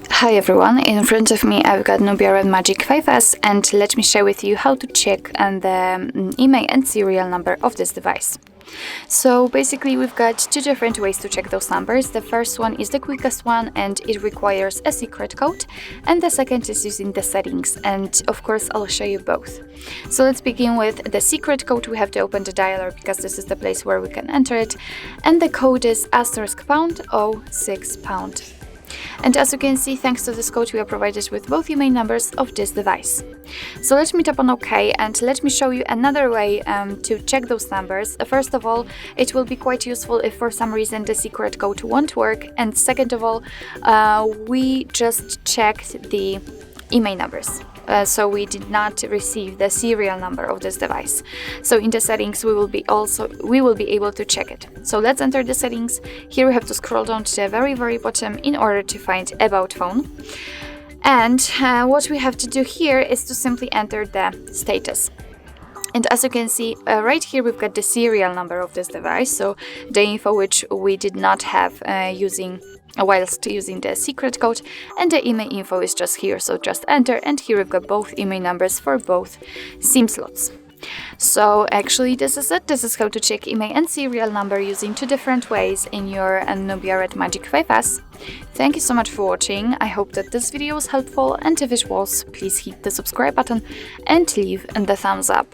Hi everyone, in front of me I've got NUBIA Red Magic 5S, and let me share with you how to check the IMEI and serial number of this device. So basically we've got two different ways to check those numbers. The first one is the quickest one and it requires a secret code, and the second is using the settings, and of course I'll show you both. So let's begin with the secret code. We have to open the dialer because this is the place where we can enter it, and the code is *#06#. And as you can see, thanks to this code we are provided with both IMEI numbers of this device. So let me tap on OK, and let me show you another way to check those numbers. First of all, it will be quite useful if for some reason the secret code won't work, and second of all, we just checked the IMEI numbers. So we did not receive the serial number of this device. So in the settings we will be able to check it. So let's enter the settings. Here we have to scroll down to the very bottom in order to find About Phone. And what we have to do here is to simply enter the status. And as you can see, right here we've got the serial number of this device, so the info which we did not have whilst using the secret code, and the IMEI info is just here, so just enter, and here we've got both IMEI numbers for both SIM slots. So actually this is it. This is how to check IMEI and serial number using two different ways in your NUBIA Red Magic 5S. Thank you so much for watching. I hope that this video was helpful, and if it was, please hit the subscribe button and leave the thumbs up.